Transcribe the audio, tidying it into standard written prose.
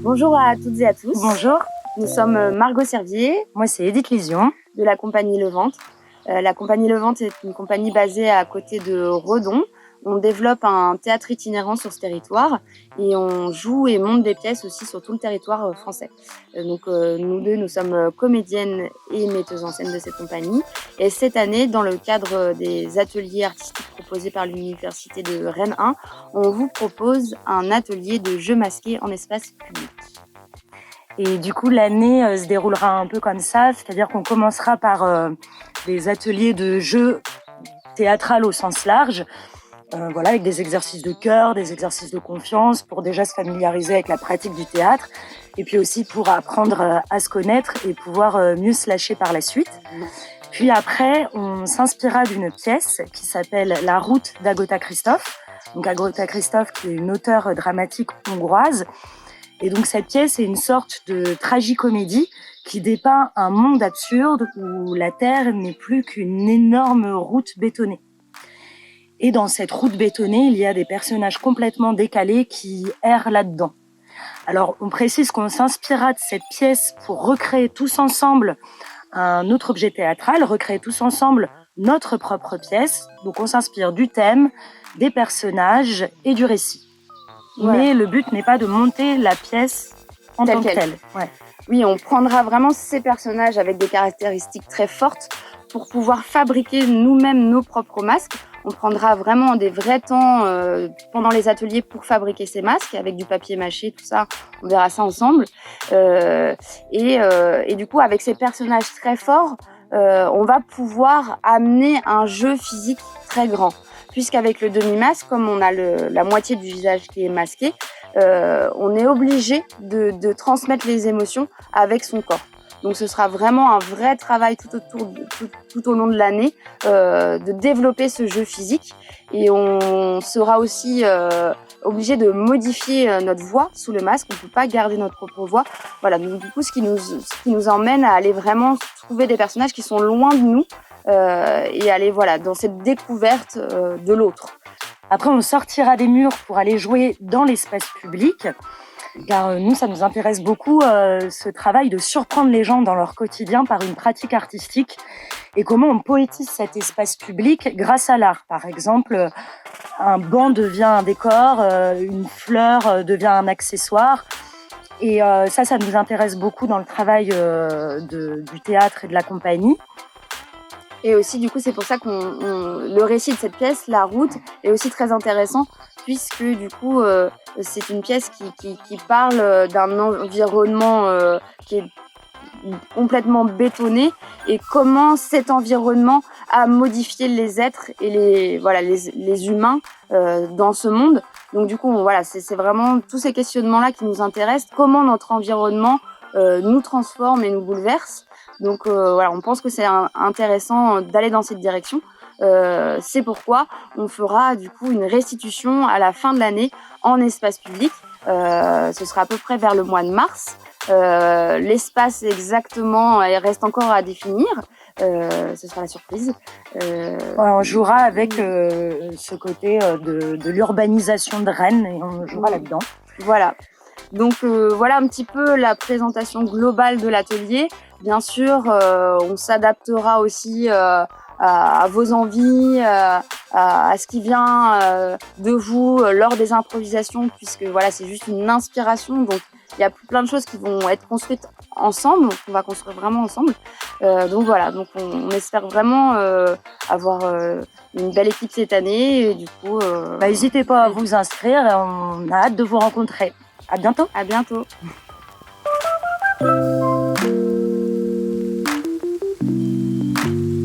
Bonjour à toutes et à tous. Bonjour. Nous sommes Margot Servier. Moi, c'est Edith Lision. De la compagnie Levante. La compagnie Levante est une compagnie basée à côté de Redon. On développe un théâtre itinérant sur ce territoire et on joue et monte des pièces aussi sur tout le territoire français. Donc nous deux, nous sommes comédiennes et metteuses en scène de cette compagnie. Et cette année, dans le cadre des ateliers artistiques proposés par l'Université de Rennes 1, on vous propose un atelier de jeux masqués en espace public. Et du coup, l'année se déroulera un peu comme ça, c'est-à-dire qu'on commencera par des ateliers de jeux théâtral au sens large, voilà, avec des exercices de cœur, des exercices de confiance, pour déjà se familiariser avec la pratique du théâtre, et puis aussi pour apprendre à se connaître et pouvoir mieux se lâcher par la suite. Puis après, on s'inspirera d'une pièce qui s'appelle La route d'Agota Christoph. Donc Agota Christoph, qui est une auteure dramatique hongroise. Et donc cette pièce est une sorte de tragicomédie qui dépeint un monde absurde où la Terre n'est plus qu'une énorme route bétonnée. Et dans cette route bétonnée, il y a des personnages complètement décalés qui errent là-dedans. Alors on précise qu'on s'inspirera de cette pièce pour recréer tous ensemble un autre objet théâtral, recréer tous ensemble notre propre pièce. Donc on s'inspire du thème, des personnages et du récit. Ouais. Mais le but n'est pas de monter la pièce en tant que telle. Ouais. Oui, on prendra vraiment ces personnages avec des caractéristiques très fortes pour pouvoir fabriquer nous-mêmes nos propres masques. On prendra vraiment des vrais temps pendant les ateliers pour fabriquer ces masques avec du papier mâché, tout ça. On verra ça ensemble. Et du coup, avec ces personnages très forts, on va pouvoir amener un jeu physique très grand. Puisqu'avec le demi-masque, comme on a la moitié du visage qui est masqué, on est obligé de transmettre les émotions avec son corps. Donc ce sera vraiment un vrai travail tout au long de l'année de développer ce jeu physique. Et on sera aussi obligé de modifier notre voix sous le masque. On ne peut pas garder notre propre voix. Voilà, donc du coup, ce qui nous emmène à aller vraiment trouver des personnages qui sont loin de nous et aller dans cette découverte de l'autre. Après, on sortira des murs pour aller jouer dans l'espace public. Car nous, ça nous intéresse beaucoup ce travail de surprendre les gens dans leur quotidien par une pratique artistique et comment on poétise cet espace public grâce à l'art. Par exemple, un banc devient un décor, une fleur devient un accessoire. Et ça nous intéresse beaucoup dans le travail du théâtre et de la compagnie. Et aussi, du coup, c'est pour ça que le récit de cette pièce, La route, est aussi très intéressant, puisque du coup, c'est une pièce qui parle d'un environnement qui est complètement bétonné et comment cet environnement a modifié les êtres et les humains dans ce monde. Donc du coup, c'est vraiment tous ces questionnements-là qui nous intéressent, comment notre environnement nous transforme et nous bouleverse. Donc on pense que c'est intéressant d'aller dans cette direction. C'est pourquoi on fera du coup une restitution à la fin de l'année en espace public. Ce sera à peu près vers le mois de mars. L'espace exactement, il reste encore à définir. Ce sera la surprise. On jouera avec ce côté de l'urbanisation de Rennes et on jouera là-dedans. Voilà. Donc voilà un petit peu la présentation globale de l'atelier. Bien sûr, on s'adaptera aussi à vos envies, à ce qui vient de vous lors des improvisations, puisque c'est juste une inspiration. Donc il y a plein de choses qui vont être construites ensemble, on va construire vraiment ensemble. Donc on espère vraiment avoir une belle équipe cette année. Et du coup, n'hésitez pas à vous inscrire, on a hâte de vous rencontrer. À bientôt. À bientôt.